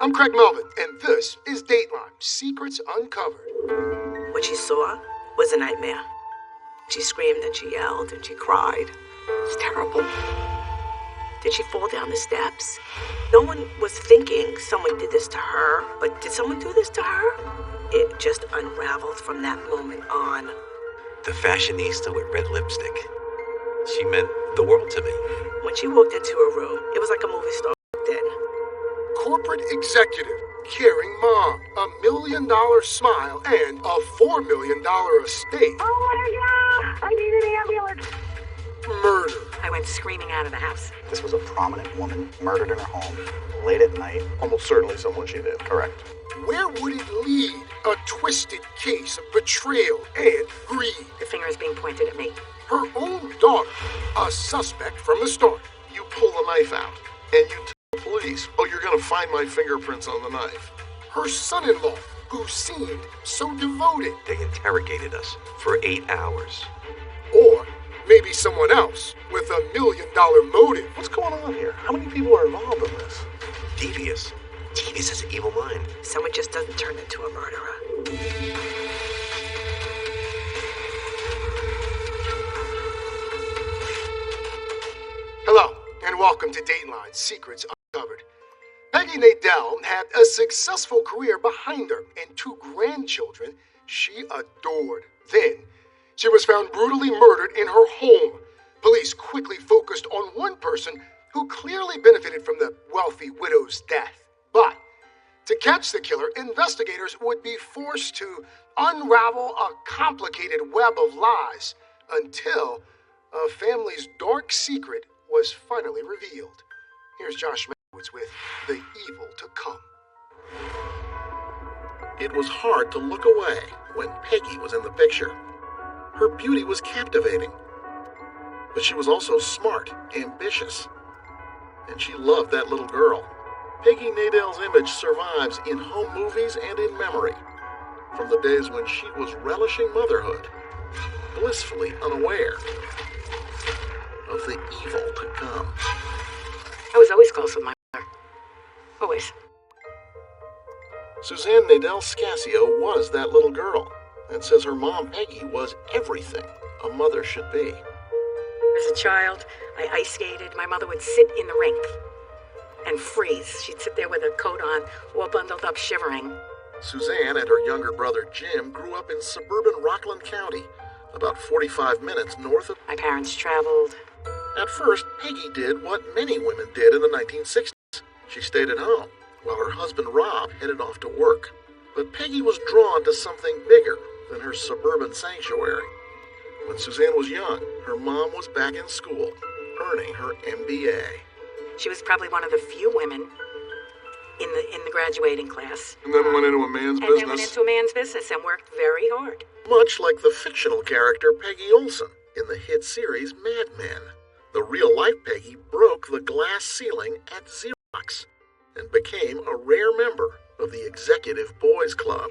I'm Craig Melvin, and this is Dateline, Secrets Uncovered. What she saw was a nightmare. She screamed and she yelled and she cried. It's terrible. Did she fall down the steps? No one was thinking someone did this to her, but did someone do this to her? It just unraveled from that moment on. The fashionista with red lipstick. She meant the world to me. When she walked into a room, it was like a movie star walked in. Corporate executive, caring mom, $1 million smile, and a $4 million estate. Oh my God! I need an ambulance! Murder. I went screaming out of the house. This was a prominent woman murdered in her home, late at night. Almost certainly someone she knew. Correct. Where would it lead? A twisted case of betrayal and greed. The finger is being pointed at me. Her own daughter, a suspect from the start. You pull the knife out, and you tell the police, oh, you're going to find my fingerprints on the knife. Her son-in-law, who seemed so devoted. They interrogated us for 8 hours. Or maybe someone else with $1 million motive. What's going on here? How many people are involved in this? Devious. Devious as an evil mind. Someone just doesn't turn into a murderer. Hello, and welcome to Dateline, Secrets Uncovered. Peggy Nadell had a successful career behind her and 2 grandchildren she adored. Then, she was found brutally murdered in her home. Police quickly focused on one person who clearly benefited from the wealthy widow's death. But to catch the killer, investigators would be forced to unravel a complicated web of lies until a family's dark secret was finally revealed. Here's Josh Mankiewicz with The Evil to Come. It was hard to look away when Peggy was in the picture. Her beauty was captivating, but she was also smart, ambitious, and she loved that little girl. Peggy Nadell's image survives in home movies and in memory, from the days when she was relishing motherhood, blissfully unaware of the evil to come. I was always close with my mother. Always. Suzanne Nadell Scasio was that little girl, and says her mom Peggy was everything a mother should be. As a child, I ice skated. My mother would sit in the rink and freeze. She'd sit there with her coat on, all bundled up, shivering. Suzanne and her younger brother Jim grew up in suburban Rockland County, about 45 minutes north of... My parents traveled. At first, Peggy did what many women did in the 1960s. She stayed at home, while her husband Rob headed off to work. But Peggy was drawn to something bigger than her suburban sanctuary. When Suzanne was young, her mom was back in school, earning her MBA. She was probably one of the few women in the graduating class. And then went into a man's And business. then went into a man's business and worked very hard. Much like the fictional character Peggy Olson in the hit series Mad Men. The real-life Peggy broke the glass ceiling at Xerox and became a rare member of the Executive Boys Club.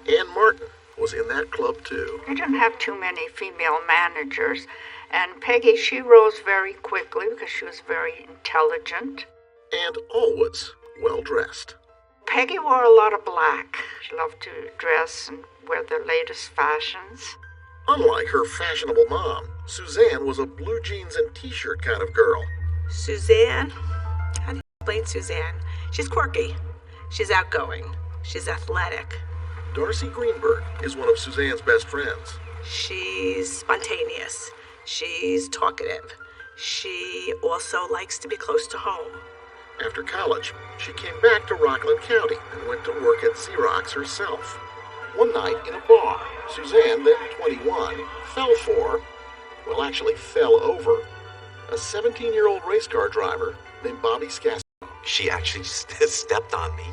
Ann Martin was in that club too. They didn't have too many female managers. And Peggy, she rose very quickly because she was very intelligent. And always well-dressed. Peggy wore a lot of black. She loved to dress and wear the latest fashions. Unlike her fashionable mom, Suzanne was a blue jeans and t-shirt kind of girl. Suzanne? How do you explain Suzanne? She's quirky. She's outgoing. She's athletic. Darcy Greenberg is one of Suzanne's best friends. She's spontaneous. She's talkative. She also likes to be close to home. After college, she came back to Rockland County and went to work at Xerox herself. One night in a bar, Suzanne, then 21, fell over a 17-year-old race car driver named Bobby Scassi. She actually stepped on me.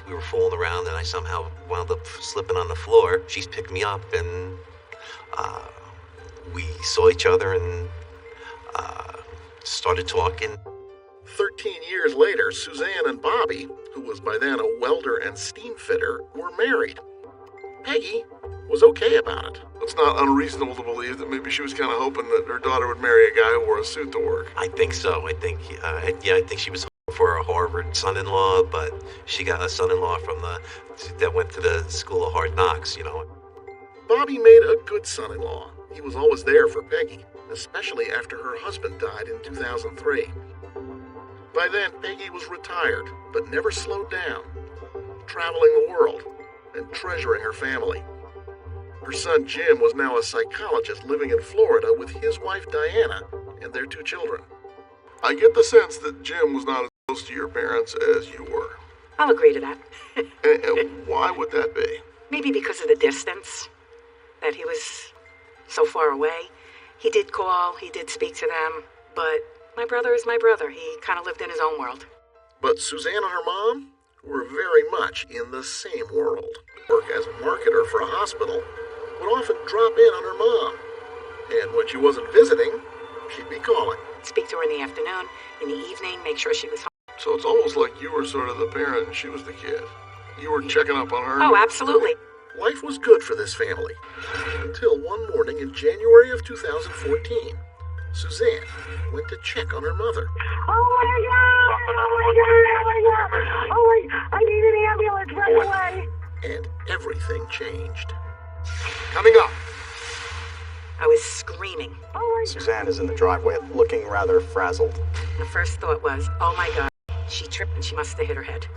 We were fooling around, and I somehow wound up slipping on the floor. She's picked me up, and we saw each other and started talking. 13 years later, Suzanne and Bobby, who was by then a welder and steam fitter, were married. Peggy was okay about it. It's not unreasonable to believe that maybe she was kind of hoping that her daughter would marry a guy who wore a suit to work. I think so. I think she was hoping for a Harvard son-in-law, but she got a son-in-law that went to the School of Hard Knocks, you know. Bobby made a good son-in-law. He was always there for Peggy, especially after her husband died in 2003. By then, Peggy was retired, but never slowed down, traveling the world and treasuring her family. Her son Jim was now a psychologist living in Florida with his wife Diana and their 2 children. I get the sense that Jim was not as close to your parents as you were. I'll agree to that. And why would that be? Maybe because of the distance, that he was so far away. He did call, he did speak to them, but my brother is my brother. He kind of lived in his own world. But Suzanne and her mom were very much in the same world. Work as a marketer for a hospital would often drop in on her mom. And when she wasn't visiting, she'd be calling. Speak to her in the afternoon, in the evening, make sure she was home. So it's almost like you were sort of the parent and she was the kid. You were checking up on her. Oh, absolutely. Life was good for this family. Until one morning in January of 2014, Suzanne went to check on her mother. I need an ambulance right away. And everything changed. Coming up. I was screaming. Suzanne is in the driveway, looking rather frazzled. The first thought was, oh my God, she tripped and she must have hit her head.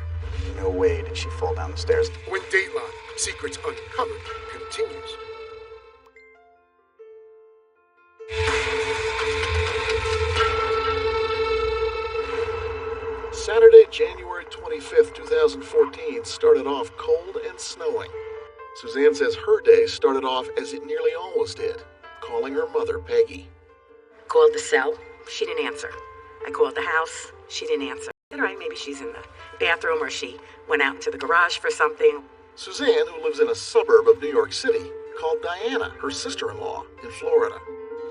No way did she fall down the stairs. When Dateline Secrets Uncovered continues. Saturday, January 25th, 2014 started off cold and snowing. Suzanne says her day started off as it nearly always did, calling her mother, Peggy. Called the cell, she didn't answer. I called the house, she didn't answer. All right, maybe she's in the bathroom or she went out into the garage for something. Suzanne, who lives in a suburb of New York City, called Diana, her sister-in-law, in Florida.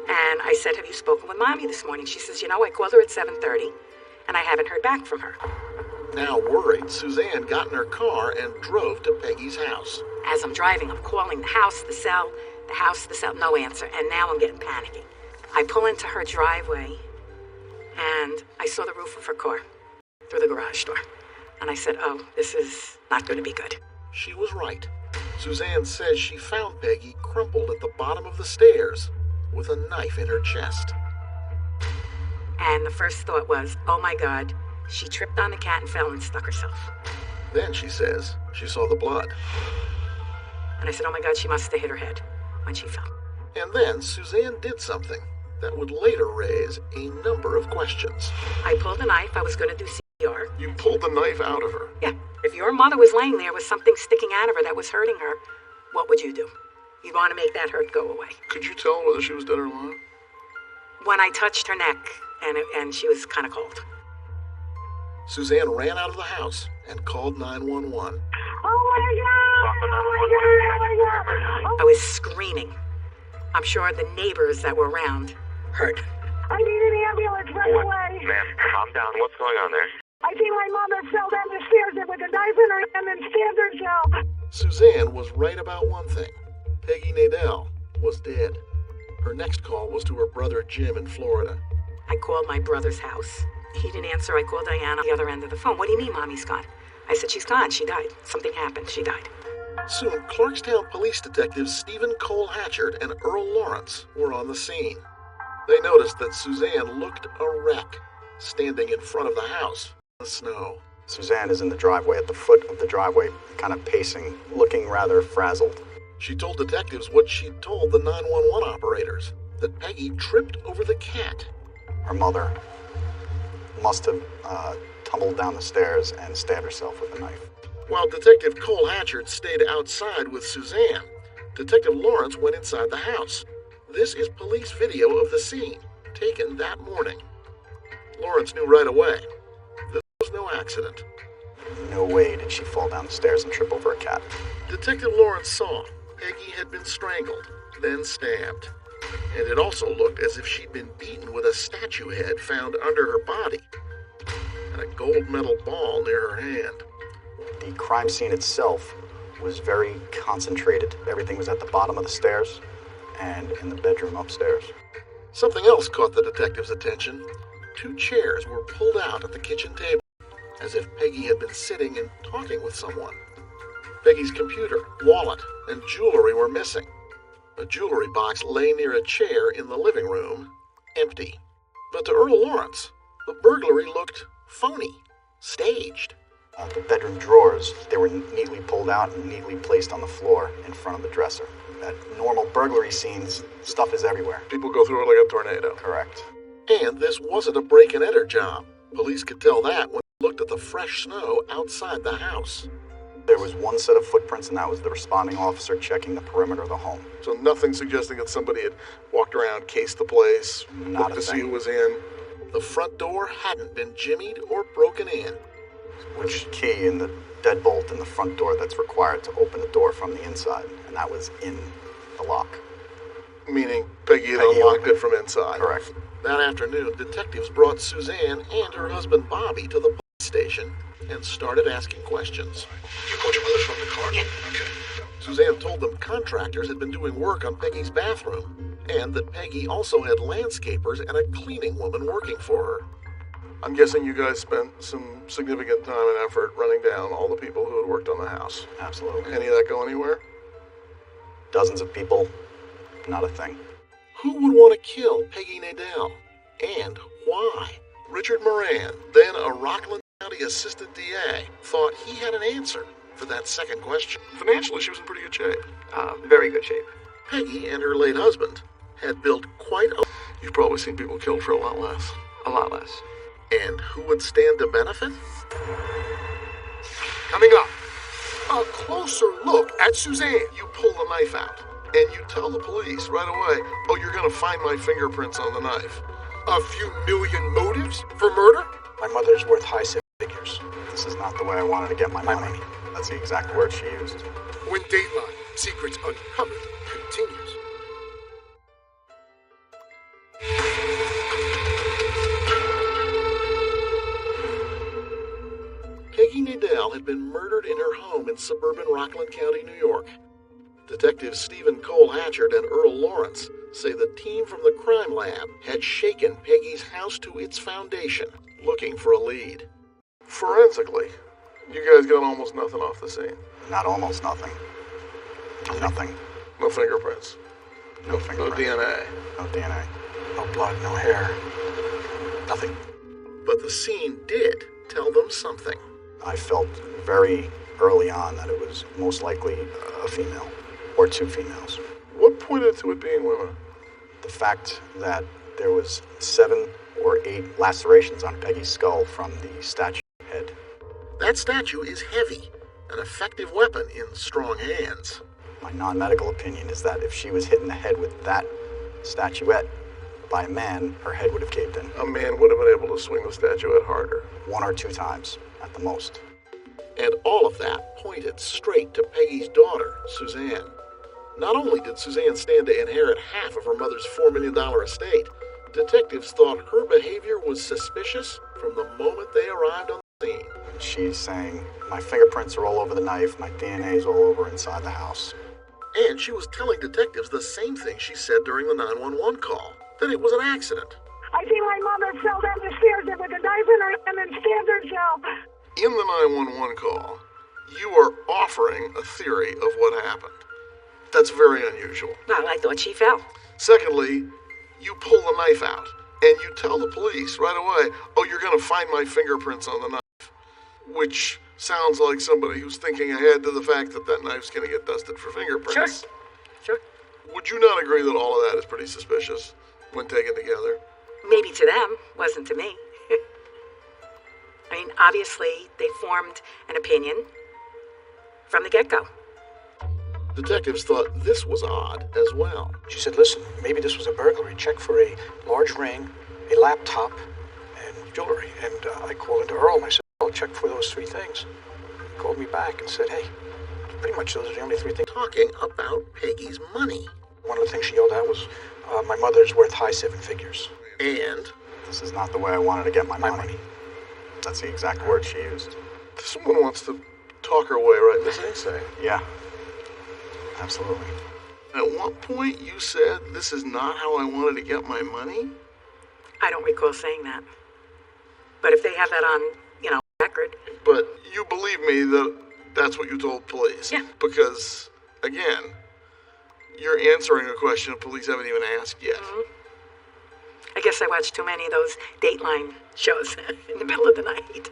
And I said, have you spoken with Mommy this morning? She says, I called her at 7:30 and I haven't heard back from her. Now worried, Suzanne got in her car and drove to Peggy's house. As I'm driving, I'm calling the house, the cell, no answer. And now I'm getting panicky. I pull into her driveway and I saw the roof of her car through the garage door. And I said, oh, this is not going to be good. She was right. Suzanne says she found Peggy crumpled at the bottom of the stairs with a knife in her chest. And the first thought was, oh my God, she tripped on the cat and fell and stuck herself. Then, she says, she saw the blood. And I said, oh my God, she must have hit her head when she fell. And then Suzanne did something that would later raise a number of questions. I pulled a knife. I was going to do CPR. You pulled the knife out of her. Yeah. If your mother was laying there with something sticking out of her that was hurting her, what would you do? You'd want to make that hurt go away. Could you tell whether she was dead or alive? When I touched her neck, and she was kind of cold. Suzanne ran out of the house and called 911. Oh my God! I was screaming. I'm sure the neighbors that were around heard. I need an ambulance right away. Ma'am, calm down. What's going on there? I think my mother fell down the stairs with a knife in her hand and stabbed herself. Suzanne was right about one thing. Peggy Nadell was dead. Her next call was to her brother Jim in Florida. I called my brother's house. He didn't answer. I called Diana on the other end of the phone. What do you mean, Mommy's gone? I said, she's gone. She died. Something happened. She died. Soon, Clarkstown police detectives Stephen Cole Hatchard and Earl Lawrence were on the scene. They noticed that Suzanne looked a wreck, standing in front of the house in the snow. Suzanne is in the driveway, at the foot of the driveway, kind of pacing, looking rather frazzled. She told detectives what she'd told the 911 operators, that Peggy tripped over the cat. Her mother must have tumbled down the stairs and stabbed herself with a knife. While Detective Cole Hatchard stayed outside with Suzanne, Detective Lawrence went inside the house. This is police video of the scene, taken that morning. Lawrence knew right away this was no accident. No way did she fall down the stairs and trip over a cat. Detective Lawrence saw Peggy had been strangled, then stabbed. And it also looked as if she'd been beaten with a statue head found under her body, and a gold medal ball near her hand. The crime scene itself was very concentrated. Everything was at the bottom of the stairs and in the bedroom upstairs. Something else caught the detective's attention. 2 chairs were pulled out at the kitchen table. as if Peggy had been sitting and talking with someone. Peggy's computer, wallet, and jewelry were missing. A jewelry box lay near a chair in the living room, empty. But to Earl Lawrence, the burglary looked phony, staged. The bedroom drawers, they were neatly pulled out and neatly placed on the floor in front of the dresser. At normal burglary scenes, stuff is everywhere. People go through it like a tornado. Correct. And this wasn't a break-and-enter job. Police could tell that when they looked at the fresh snow outside the house. There was one set of footprints, and that was the responding officer checking the perimeter of the home. So nothing suggesting that somebody had walked around, cased the place, Not looked a to see thing. who was in. The front door hadn't been jimmied or broken in. Which key in the deadbolt in the front door that's required to open the door from the inside, and that was in the lock. Meaning Peggy had Peggy unlocked opened. it from inside. Correct. That afternoon, detectives brought Suzanne and her husband Bobby to the police station and started asking questions. You called your mother from the car? Yeah. Okay. Suzanne told them contractors had been doing work on Peggy's bathroom, and that Peggy also had landscapers and a cleaning woman working for her. I'm guessing you guys spent some significant time and effort running down all the people who had worked on the house. Absolutely. Any of that go anywhere? Dozens of people, not a thing. Who would want to kill Peggy Nadell? And why? Richard Moran, then a Rockland County Assistant DA, thought he had an answer for that second question. Financially, she was in pretty good shape. Very good shape. Peggy and her late husband had built quite a... You've probably seen people killed for a lot less. A lot less. And who would stand to benefit? Coming up, a closer look at Suzanne. You pull the knife out, and you tell the police right away, oh, you're going to find my fingerprints on the knife. A few million motives for murder? My mother's worth high six figures. This is not the way I wanted to get my money. That's the exact word she used. When Dateline Secrets Uncovered continues. Peggy Nadell had been murdered in her home in suburban Rockland County, New York. Detectives Stephen Cole Hatchard and Earl Lawrence say the team from the crime lab had shaken Peggy's house to its foundation, looking for a lead. Forensically, you guys got almost nothing off the scene. Not almost nothing. Nothing. No fingerprints. No fingerprints. No DNA. No DNA. No blood, no hair. Nothing. But the scene did tell them something. I felt very early on that it was most likely a female, or two females. What pointed to it being women? The fact that there was 7 or 8 lacerations on Peggy's skull from the statue head. That statue is heavy, an effective weapon in strong hands. My non-medical opinion is that if she was hit in the head with that statuette by a man, her head would have caved in. A man would have been able to swing the statuette harder. 1 or 2 times, at the most. And all of that pointed straight to Peggy's daughter, Suzanne. Not only did Suzanne stand to inherit half of her mother's $4 million estate, detectives thought her behavior was suspicious from the moment they arrived on the scene. She's saying, my fingerprints are all over the knife, my DNA's all over inside the house. And she was telling detectives the same thing she said during the 911 call, that it was an accident. I think my mother fell down the stairs with a knife in her hand and stabbed herself. In the 911 call, you are offering a theory of what happened. That's very unusual. Well, I thought she fell. Secondly, you pull the knife out, and you tell the police right away, oh, you're going to find my fingerprints on the knife. Which sounds like somebody who's thinking ahead to the fact that that knife's going to get dusted for fingerprints. Sure. Would you not agree that all of that is pretty suspicious when taken together? Maybe to them, wasn't to me. I mean, obviously, they formed an opinion from the get-go. Detectives thought this was odd as well. She said, listen, maybe this was a burglary. Check for a large ring, a laptop, and jewelry. And I called into Earl and I said, I'll check for those 3 things. He called me back and said, hey, pretty much those are the only 3 things. Talking about Peggy's money. One of the things she yelled out was, my mother's worth high 7 figures. And This is not the way I wanted to get my money. That's the exact word she used. someone wants to talk her way right this insane. Yeah. Absolutely. At what point you said, this is not how I wanted to get my money? I don't recall saying that. But if they have that on, record, record. But you believe me that that's what you told police? Yeah. Because, again, you're answering a question police haven't even asked yet. I guess I watched too many of those Dateline shows in the middle of the night.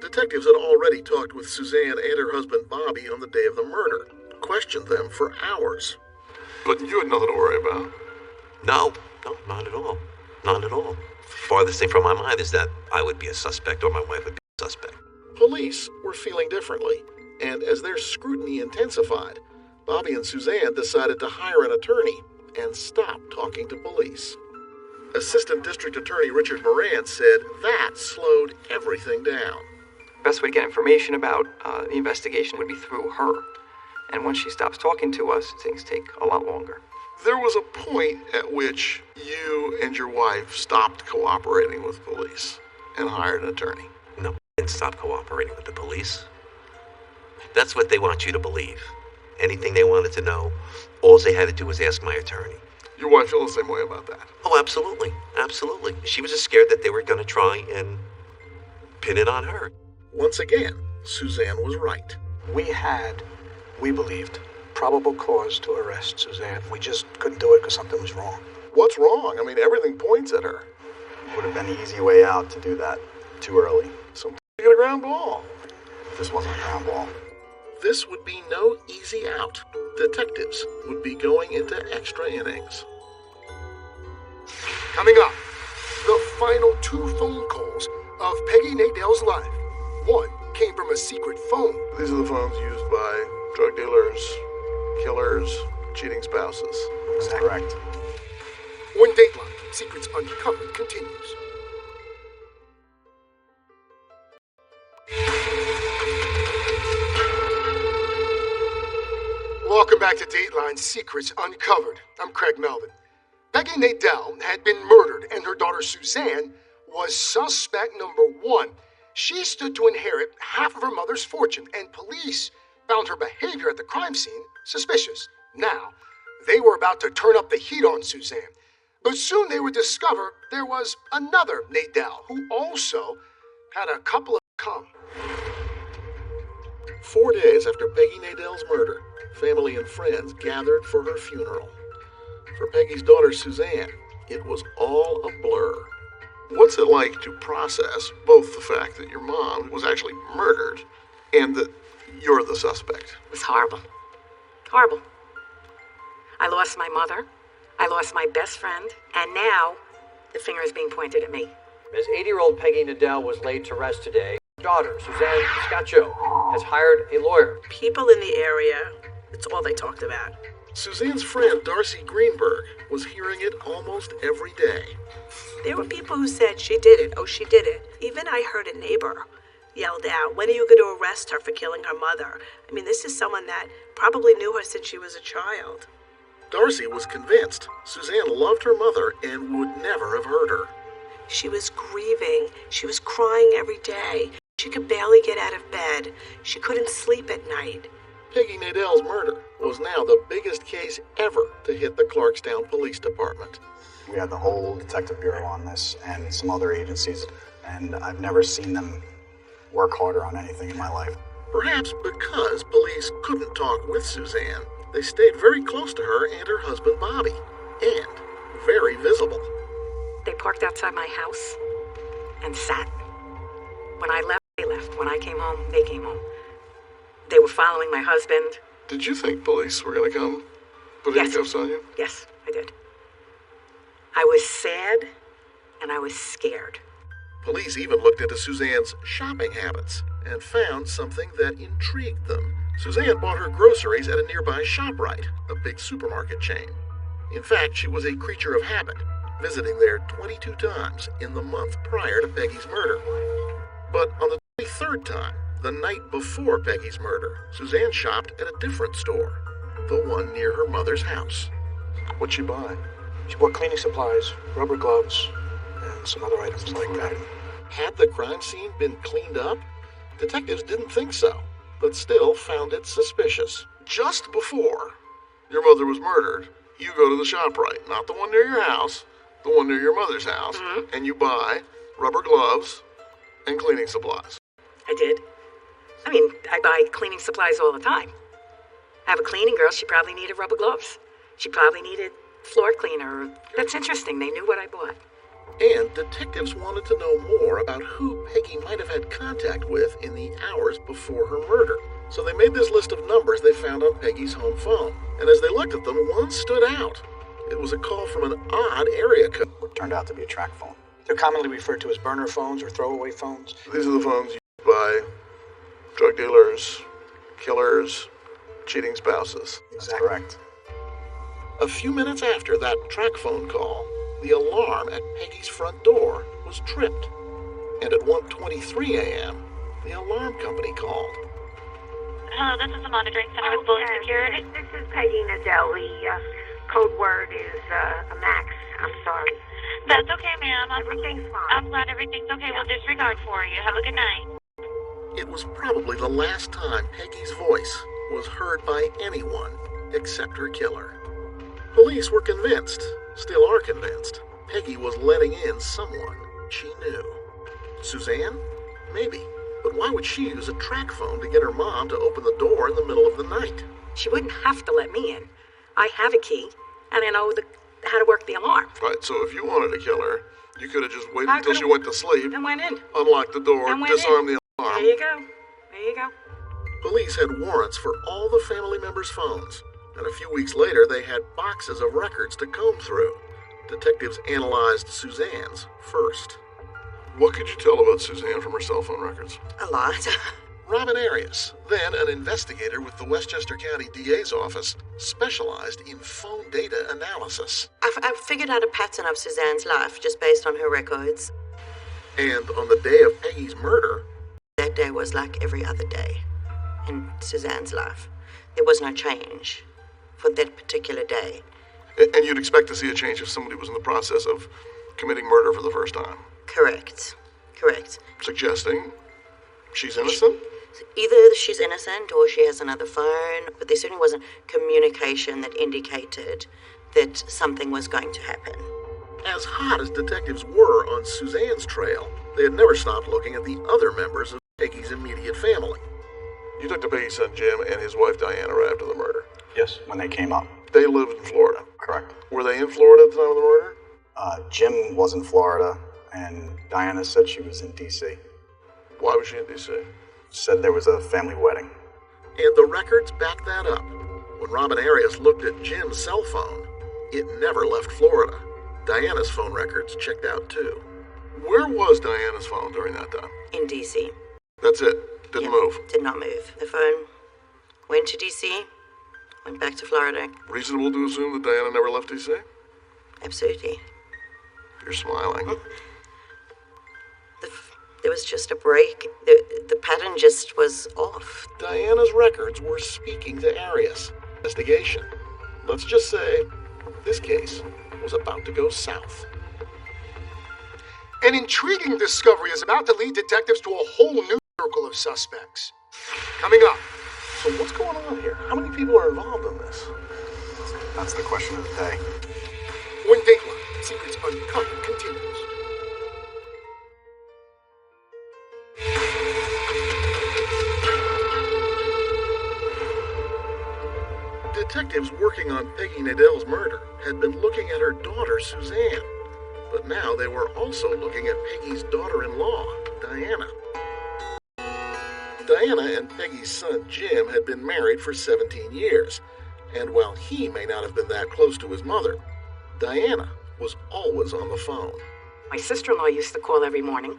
Detectives had already talked with Suzanne and her husband Bobby on the day of the murder, questioned them for hours. But you had nothing to worry about. No, not at all. Not at all. Farthest thing from my mind is that I would be a suspect or my wife would be a suspect. Police were feeling differently, and as their scrutiny intensified, Bobby and Suzanne decided to hire an attorney and stop talking to police. Assistant District Attorney Richard Moran said that slowed everything down. Best way to get information about the investigation would be through her. And once she stops talking to us, things take a lot longer. There was a point at which you and your wife stopped cooperating with police and hired an attorney. No, I didn't stop cooperating with the police. That's what they want you to believe. Anything they wanted to know, all they had to do was ask my attorney. Your wife feels the same way about that? Oh, absolutely. Absolutely. She was just scared that they were going to try and pin it on her. Once again, Suzanne was right. We believed, probable cause to arrest Suzanne. We just couldn't do it because something was wrong. What's wrong? I mean, everything points at her. Would have been the easy way out to do that too early. So you get a ground ball. This wasn't a ground ball. This would be no easy out. Detectives would be going into extra innings. Coming up, the final 2 phone calls of Peggy Nadell's life. One came from a secret phone. These are the phones used by drug dealers, killers, cheating spouses. That's correct. When Dateline Secrets Uncovered continues. Welcome back to Dateline Secrets Uncovered. I'm Craig Melvin. Peggy Nadell had been murdered, and her daughter Suzanne was suspect number 1. She stood to inherit half of her mother's fortune, and police found her behavior at the crime scene suspicious. Now, they were about to turn up the heat on Suzanne, but soon they would discover there was another Nadell who also had a couple of come. 4 days after Peggy Nadell's murder, family and friends gathered for her funeral. For Peggy's daughter Suzanne, it was all a blur. What's it like to process both the fact that your mom was actually murdered and that you're the suspect? It was horrible. Horrible. I lost my mother, I lost my best friend, and now the finger is being pointed at me. As 80-year-old Peggy Nadell was laid to rest today, her daughter, Suzanne Scaccio, has hired a lawyer. People in the area, it's all they talked about. Suzanne's friend, Darcy Greenberg, was hearing it almost every day. There were people who said she did it. Oh, she did it. Even I heard a neighbor yelled out, when are you going to arrest her for killing her mother? I mean, this is someone that probably knew her since she was a child. Darcy was convinced Suzanne loved her mother and would never have hurt her. She was grieving. She was crying every day. She could barely get out of bed. She couldn't sleep at night. Peggy Nadell's murder was now the biggest case ever to hit the Clarkstown Police Department. We had the whole detective bureau on this and some other agencies, and I've never seen them work harder on anything in my life. Perhaps because police couldn't talk with Suzanne, they stayed very close to her and her husband Bobby, and very visible. They parked outside my house and sat. When I left, they left. When I came home, they came home. They were following my husband. Did you think police were going to come put handcuffs on you? Yes, I did. I was sad and I was scared. Police even looked into Suzanne's shopping habits and found something that intrigued them. Suzanne bought her groceries at a nearby ShopRite, a big supermarket chain. In fact, she was a creature of habit, visiting there 22 times in the month prior to Peggy's murder. But on the 23rd time, the night before Peggy's murder, Suzanne shopped at a different store, the one near her mother's house. What'd she buy? She bought cleaning supplies, rubber gloves, and some other items like that. Had the crime scene been cleaned up? Detectives didn't think so, but still found it suspicious. Just before your mother was murdered, you go to the ShopRite, not the one near your house, the one near your mother's house, and you buy rubber gloves and cleaning supplies. I did. I mean, I buy cleaning supplies all the time. I have a cleaning girl, she probably needed rubber gloves. She probably needed floor cleaner. That's interesting, they knew what I bought. And detectives wanted to know more about who Peggy might have had contact with in the hours before her murder. So they made this list of numbers they found on Peggy's home phone. And as they looked at them, one stood out. It was a call from an odd area code. What turned out to be a track phone. They're commonly referred to as burner phones or throwaway phones. These are the phones used by drug dealers, killers, cheating spouses. That's correct. A few minutes after that track phone call, the alarm at Peggy's front door was tripped. And at 1:23 a.m., the alarm company called. Hello, this is the monitoring center with Bullet Security. This is Peggy Nadell. The code word is a Max. I'm sorry. That's okay, ma'am. Everything's fine. I'm glad everything's okay. We'll disregard for you. Have a good night. It was probably the last time Peggy's voice was heard by anyone except her killer. Police were convinced, still are convinced, Peggy was letting in someone she knew. Suzanne? Maybe. But why would she use a track phone to get her mom to open the door in the middle of the night? She wouldn't have to let me in. I have a key, and I know how to work the alarm. Right, so if you wanted to kill her, you could have just waited I until she could've- went to sleep, And went in. unlocked the door, And went disarmed in. the alarm. There you go. There you go. Police had warrants for all the family members' phones, and a few weeks later they had boxes of records to comb through. Detectives analyzed Suzanne's first. What could you tell about Suzanne from her cell phone records? A lot. Robin Arias, then an investigator with the Westchester County DA's office, specialized in phone data analysis. I've figured out a pattern of Suzanne's life just based on her records. And on the day of Peggy's murder, that day was like every other day in Suzanne's life. There was no change for that particular day. And you'd expect to see a change if somebody was in the process of committing murder for the first time. Correct. Suggesting she's innocent? Either she's innocent or she has another phone, but there certainly wasn't communication that indicated that something was going to happen. As hot as detectives were on Suzanne's trail, they had never stopped looking at the other members of Peggy's immediate family. You talked to Peggy's son Jim and his wife Diana right after the murder. Yes, when they came up. They lived in Florida. Correct. Were they in Florida at the time of the murder? Jim was in Florida, and Diana said she was in D.C. Why was she in D.C.? Said there was a family wedding. And the records back that up. When Robin Arias looked at Jim's cell phone, it never left Florida. Diana's phone records checked out too. Where was Diana's phone during that time? In D.C. That's it? Didn't move? Did not move. The phone went to D.C., went back to Florida. Reasonable to assume that Diana never left D.C.? Absolutely. You're smiling. There was just a break. The pattern just was off. Diana's records were speaking to Arias. Investigation. Let's just say this case was about to go south. An intriguing discovery is about to lead detectives to a whole new circle of suspects. Coming up. So what's going on here? How many people are involved in this? That's the question of the day. When Dateline Secrets Uncovered continues. Detectives working on Peggy Nadell's murder had been looking at her daughter, Suzanne. But now they were also looking at Peggy's daughter-in-law, Diana. Diana and Peggy's son, Jim, had been married for 17 years. And while he may not have been that close to his mother, Diana was always on the phone. My sister-in-law used to call every morning.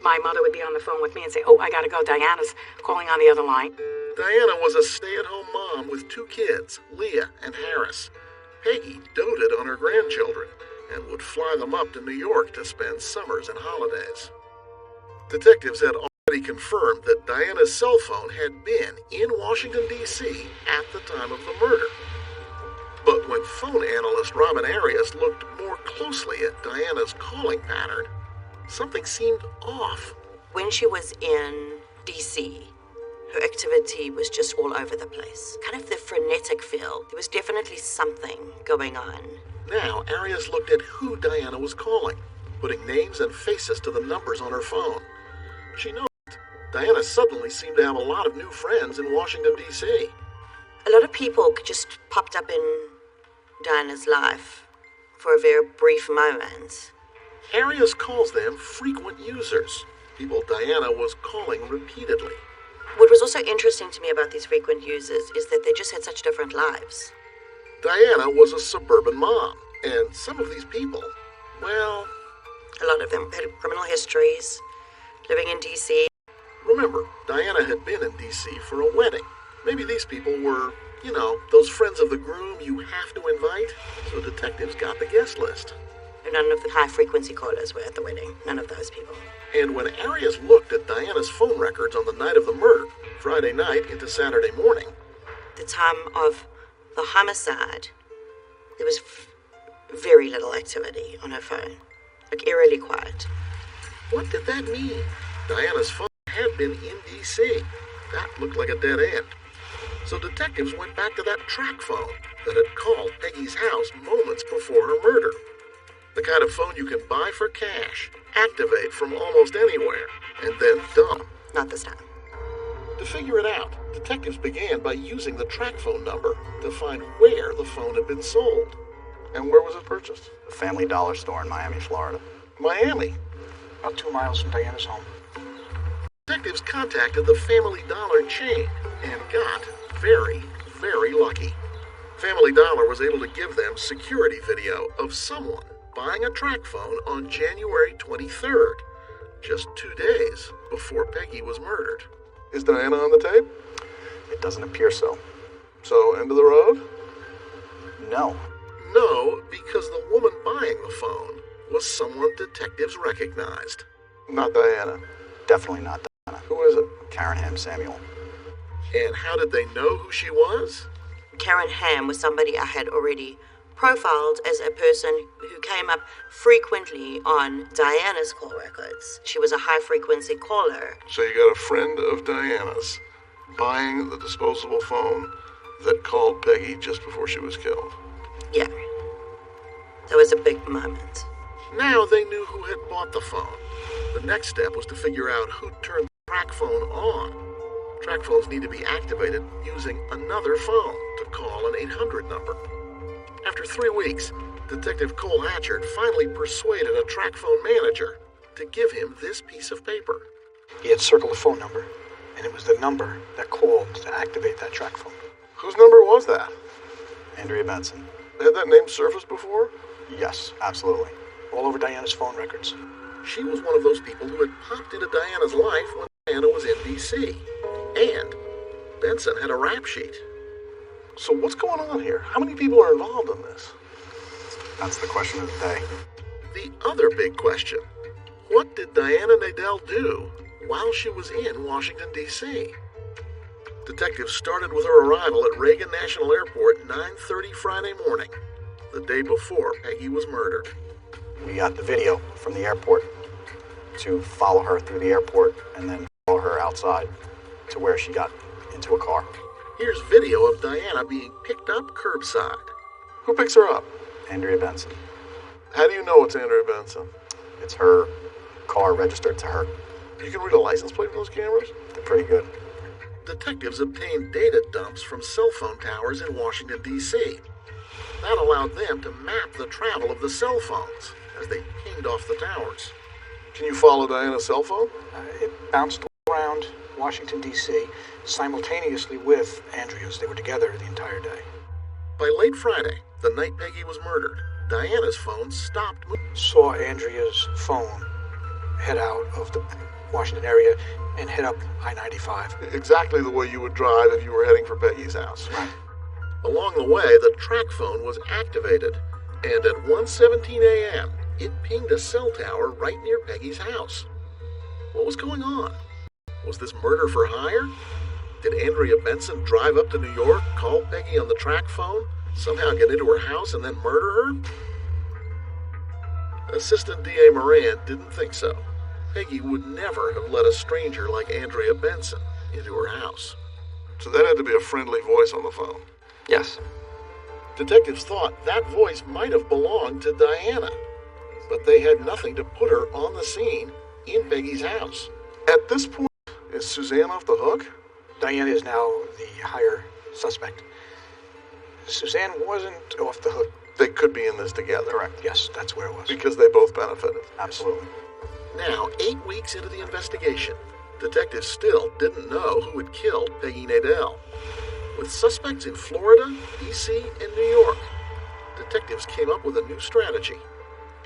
My mother would be on the phone with me and say, "Oh, I gotta go. Diana's calling on the other line." Diana was a stay-at-home mom with 2 kids, Leah and Harris. Peggy doted on her grandchildren and would fly them up to New York to spend summers and holidays. Detectives had already confirmed that Diana's cell phone had been in Washington, D.C. at the time of the murder. But when phone analyst Robin Arias looked more closely at Diana's calling pattern, something seemed off. When she was in D.C., her activity was just all over the place. Kind of the frenetic feel. There was definitely something going on. Now, Arias looked at who Diana was calling, putting names and faces to the numbers on her phone. She noticed Diana suddenly seemed to have a lot of new friends in Washington, D.C. A lot of people just popped up in Diana's life for a very brief moment. Arias calls them frequent users, people Diana was calling repeatedly. What was also interesting to me about these frequent users is that they just had such different lives. Diana was a suburban mom, and some of these people, well... A lot of them had criminal histories, living in D.C. Remember, Diana had been in D.C. for a wedding. Maybe these people were, those friends of the groom you have to invite, so detectives got the guest list. None of the high-frequency callers were at the wedding. None of those people. And when Arias looked at Diana's phone records on the night of the murder, Friday night into Saturday morning... The time of the homicide, there was very little activity on her phone. Like, eerily quiet. What did that mean? Diana's phone had been in D.C. That looked like a dead end. So detectives went back to that track phone that had called Peggy's house moments before her murder. The kind of phone you can buy for cash, activate from almost anywhere, and then dump. Not this time. To figure it out, detectives began by using the track phone number to find where the phone had been sold. And where was it purchased? The Family Dollar store in Miami, Florida. Miami? About 2 miles from Diana's home. Detectives contacted the Family Dollar chain and got very, very lucky. Family Dollar was able to give them security video of someone buying a track phone on January 23rd, just 2 days before Peggy was murdered. Is Diana on the tape? It doesn't appear so. So, end of the road? No. No, because the woman buying the phone was someone detectives recognized. Not Diana. Definitely not Diana. Who is it? Karen Ham Samuel. And how did they know who she was? Karen Ham was somebody I had already profiled as a person who came up frequently on Diana's call records. She was a high-frequency caller. So you got a friend of Diana's buying the disposable phone that called Peggy just before she was killed. Yeah. That was a big moment. Now they knew who had bought the phone. The next step was to figure out who turned the track phone on. Track phones need to be activated using another phone to call an 800 number. After 3 weeks, Detective Cole Hatchard finally persuaded a track phone manager to give him this piece of paper. He had circled the phone number, and it was the number that called to activate that track phone. Whose number was that? Andrea Benson. Had that name surfaced before? Yes, absolutely. All over Diana's phone records. She was one of those people who had popped into Diana's life when Diana was in D.C. And Benson had a rap sheet. So what's going on here? How many people are involved in this? That's the question of the day. The other big question, what did Diana Nadell do while she was in Washington, D.C.? Detectives started with her arrival at Reagan National Airport 9:30 Friday morning, the day before Peggy was murdered. We got the video from the airport to follow her through the airport and then follow her outside to where she got into a car. Here's video of Diana being picked up curbside. Who picks her up? Andrea Benson. How do you know it's Andrea Benson? It's her car registered to her. You can read a license plate from those cameras? They're pretty good. Detectives obtained data dumps from cell phone towers in Washington, D.C. That allowed them to map the travel of the cell phones as they pinged off the towers. Can you follow Diana's cell phone? It bounced around Washington, D.C., simultaneously with Andrea's. They were together the entire day. By late Friday, the night Peggy was murdered, Diana's phone stopped moving. Saw Andrea's phone head out of the Washington area and head up I-95. Exactly the way you would drive if you were heading for Peggy's house. Right. Along the way, the track phone was activated, and at 1:17 a.m., it pinged a cell tower right near Peggy's house. What was going on? Was this murder for hire? Did Andrea Benson drive up to New York, call Peggy on the track phone, somehow get into her house, and then murder her? Assistant D.A. Moran didn't think so. Peggy would never have let a stranger like Andrea Benson into her house. So that had to be a friendly voice on the phone. Yes. Detectives thought that voice might have belonged to Diana, but they had nothing to put her on the scene in Peggy's house. At this point, Is Suzanne off the hook? Diana is now the higher suspect. Suzanne wasn't off the hook. They could be in this together. Correct. Yes, that's where it was. Because they both benefited. Absolutely. Now, 8 weeks into the investigation, detectives still didn't know who had killed Peggy Nadell. With suspects in Florida, D.C., and New York, detectives came up with a new strategy.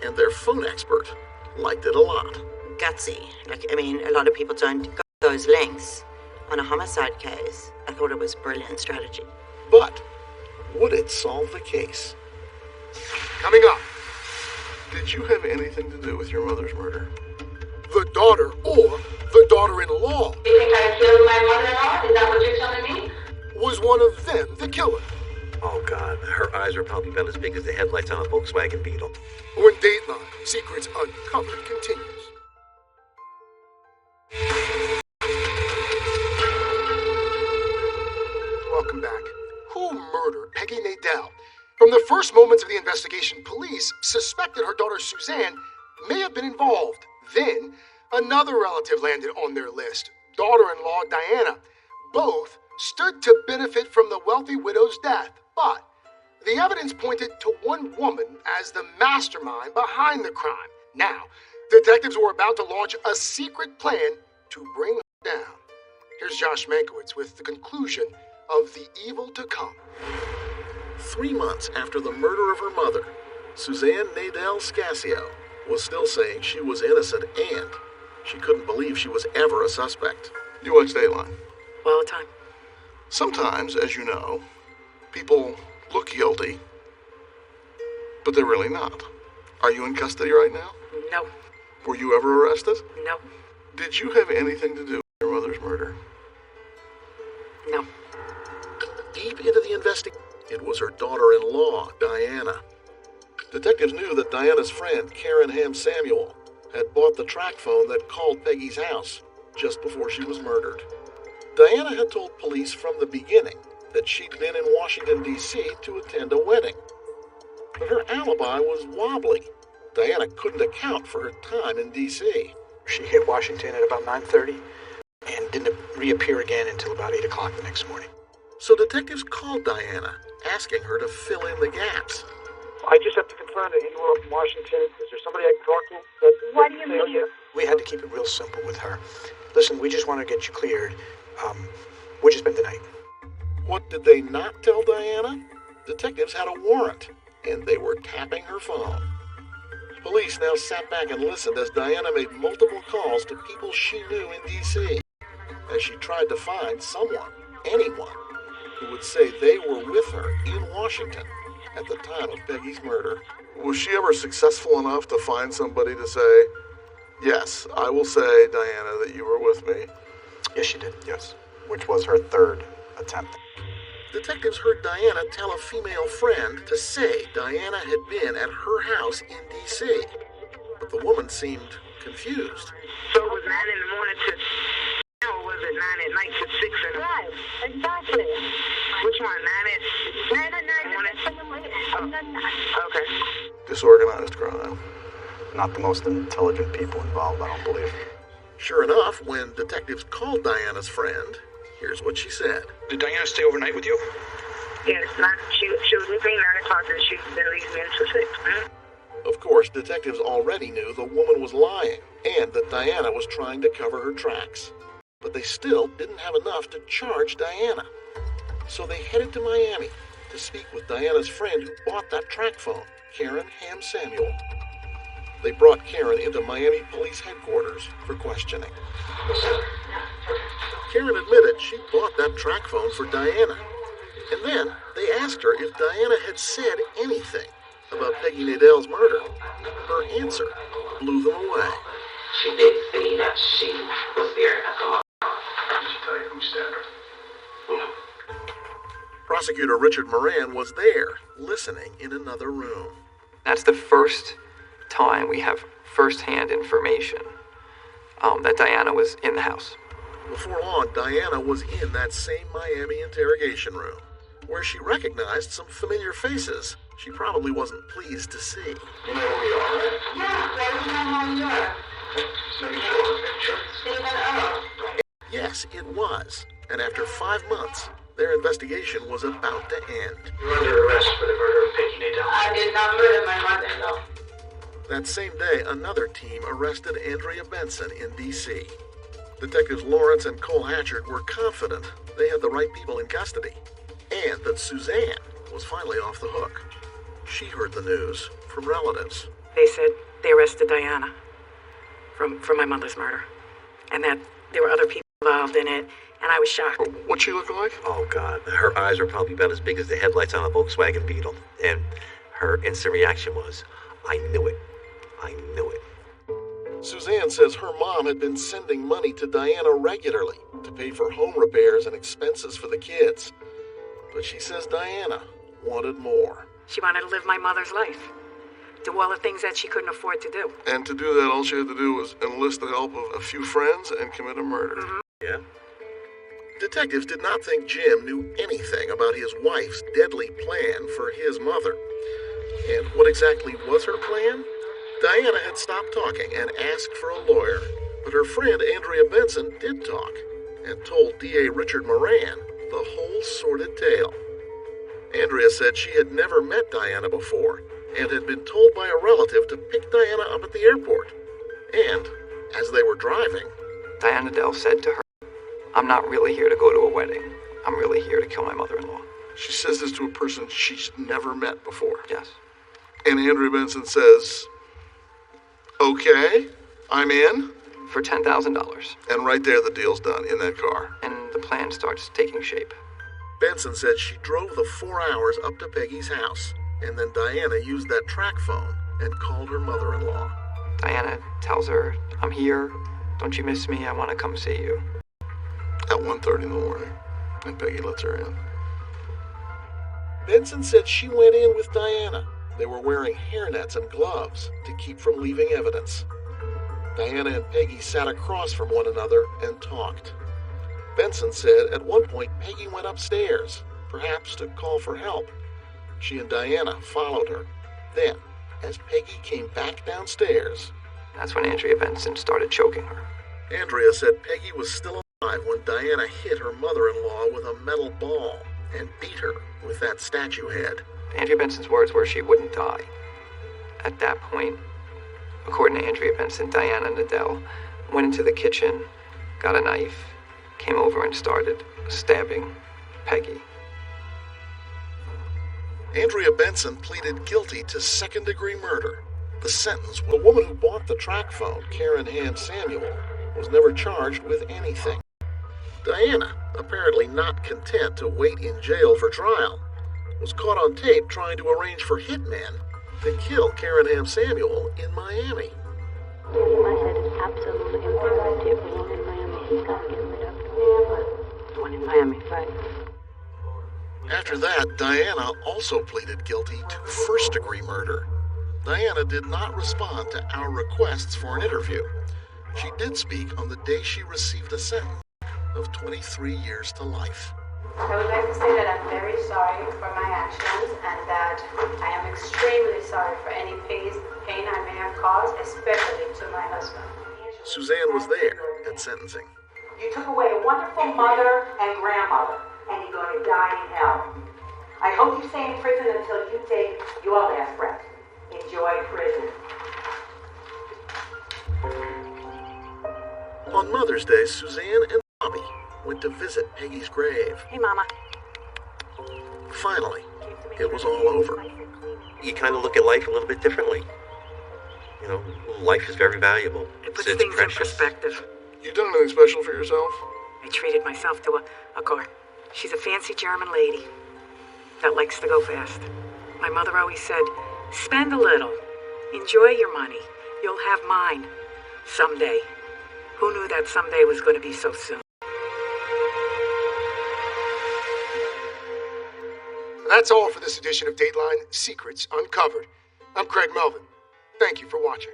And their phone expert liked it a lot. Gutsy. A lot of people don't go those lengths on a homicide case. I thought it was brilliant strategy. But would it solve the case? Coming up, Did you have anything to do with your mother's murder? the daughter or the daughter-in-law. You think I killed my mother-in-law? Is that what you're telling me? Was one of them the killer? Oh, God. Her eyes are probably about as big as the headlights on a Volkswagen Beetle. When Dateline Secrets Uncovered continues. Welcome back. Who murdered Peggy Nadell? From the first moments of the investigation, police suspected her daughter Suzanne may have been involved. Then, another relative landed on their list, daughter-in-law Diana. Both stood to benefit from the wealthy widow's death, but the evidence pointed to one woman as the mastermind behind the crime. Now, detectives were about to launch a secret plan to bring her down. Here's Josh Mankiewicz with the conclusion of the evil to come. 3 months after the murder of her mother, Suzanne Nadell Scasio was still saying she was innocent and she couldn't believe she was ever a suspect. You watch Dateline. All the time. Sometimes, as you know, people look guilty, but they're really not. Are you in custody right now? No. Were you ever arrested? No. Did you have anything to do with your mother's murder? No. Deep into the investigation, it was her daughter-in-law, Diana. Detectives knew that Diana's friend, Karen Ham Samuel, had bought the track phone that called Peggy's house just before she was murdered. Diana had told police from the beginning that she'd been in Washington, D.C. to attend a wedding. But her alibi was wobbly. Diana couldn't account for her time in D.C. She hit Washington at about 9:30 and didn't reappear again until about 8 o'clock the next morning. So detectives called Diana, asking her to fill in the gaps. I just have to confirm that you were up in Washington. Is there somebody I can talk to? What do you mean? We had to keep it real simple with her. Listen, we just want to get you cleared. We'll just spend the night. What did they not tell Diana? Detectives had a warrant, and they were tapping her phone. Police now sat back and listened as Diana made multiple calls to people she knew in D.C. as she tried to find someone, anyone, who would say they were with her in Washington at the time of Peggy's murder. Was she ever successful enough to find somebody to say, yes, I will say, Diana, that you were with me? Yes, she did, yes. Which was her third attempt. Detectives heard Diana tell a female friend to say Diana had been at her house in D.C. But the woman seemed confused. So it was 9 in the morning to... Or was it 9 at night to 6 in the morning? Right, exactly. Which one? 9 at morning? Okay. Disorganized crime. Not the most intelligent people involved, I don't believe. Sure enough, when detectives called Diana's friend, here's what she said. Did Diana stay overnight with you? Yes, she was with me 9 o'clock and she then leaves me until 6. Mm-hmm. Of course, detectives already knew the woman was lying and that Diana was trying to cover her tracks. But they still didn't have enough to charge Diana. So they headed to Miami to speak with Diana's friend who bought that track phone, Karen Ham Samuel. They brought Karen into Miami Police Headquarters for questioning. Karen admitted she bought that track phone for Diana. And then they asked her if Diana had said anything about Peggy Nadell's murder. Her answer blew them away. She did say that she was there at the mall. Did she tell you who stabbed her? No. Prosecutor Richard Moran was there, listening in another room. That's the first time we have first-hand information that Diana was in the house. Before long, Diana was in that same Miami interrogation room, where she recognized some familiar faces she probably wasn't pleased to see. You know who we are, right? Yeah, every time I'm here. Yet, Yes, it was. And after 5 months, their investigation was about to end. You're under arrest for the murder of Peggy Nadell. I did not murder my mother-in-law. That same day, another team arrested Andrea Benson in D.C. Detectives Lawrence and Cole Hatchard were confident they had the right people in custody, and that Suzanne was finally off the hook. She heard the news from relatives. They said they arrested Diana from my mother's murder, and that there were other people involved in it, and I was shocked. What's she looking like? Oh, God. Her eyes were probably about as big as the headlights on a Volkswagen Beetle. And her instant reaction was, I knew it. I knew it. Suzanne says her mom had been sending money to Diana regularly to pay for home repairs and expenses for the kids. But she says Diana wanted more. She wanted to live my mother's life, do all the things that she couldn't afford to do. And to do that, all she had to do was enlist the help of a few friends and commit a murder. Mm-hmm. Yeah? Detectives did not think Jim knew anything about his wife's deadly plan for his mother. And what exactly was her plan? Diana had stopped talking and asked for a lawyer, but her friend Andrea Benson did talk and told D.A. Richard Moran the whole sordid tale. Andrea said she had never met Diana before and had been told by a relative to pick Diana up at the airport. And, as they were driving, Diana Dell said to her, I'm not really here to go to a wedding. I'm really here to kill my mother-in-law. She says this to a person she's never met before. Yes. And Andrea Benson says, okay, I'm in. For $10,000. And right there the deal's done in that car. And the plan starts taking shape. Benson said she drove the 4 hours up to Peggy's house, and then Diana used that track phone and called her mother-in-law. Diana tells her, I'm here. Don't you miss me? I want to come see you. At 1:30 in the morning, and Peggy lets her in. Benson said she went in with Diana. They were wearing hairnets and gloves to keep from leaving evidence. Diana and Peggy sat across from one another and talked. Benson said at one point Peggy went upstairs, perhaps to call for help. She and Diana followed her. Then, as Peggy came back downstairs, that's when Andrea Benson started choking her. Andrea said Peggy was still alive when Diana hit her mother-in-law with a metal ball and beat her with that statue head. Andrea Benson's words were she wouldn't die. At that point, according to Andrea Benson, Diana Nadell went into the kitchen, got a knife, came over and started stabbing Peggy. Andrea Benson pleaded guilty to second-degree murder. The sentence, the woman who bought the track phone, Karen Ham Samuel, was never charged with anything. Diana, apparently not content to wait in jail for trial, was caught on tape trying to arrange for hitmen to kill Karen Ham Samuel in Miami. I said it's absolutely imperative. The one in Miami, he's got to get rid of. The one in Miami, right. After that, Diana also pleaded guilty to first-degree murder. Diana did not respond to our requests for an interview. She did speak on the day she received a sentence of 23 years to life. I would like to say that I'm very sorry for my actions and that I am extremely sorry for any pain I may have caused, especially to my husband. Suzanne was there at sentencing. You took away a wonderful mother and grandmother, and you're going to die in hell. I hope you stay in prison until you take your last breath. Enjoy prison. On Mother's Day, Suzanne and Bobby went to visit Peggy's grave. Hey, Mama. Finally, it was all over. You kind of look at life a little bit differently. You know, life is very valuable. It puts things in perspective. You done anything special for yourself? I treated myself to a car. She's a fancy German lady that likes to go fast. My mother always said, spend a little. Enjoy your money. You'll have mine someday. Who knew that someday was going to be so soon? That's all for this edition of Dateline Secrets Uncovered. I'm Craig Melvin. Thank you for watching.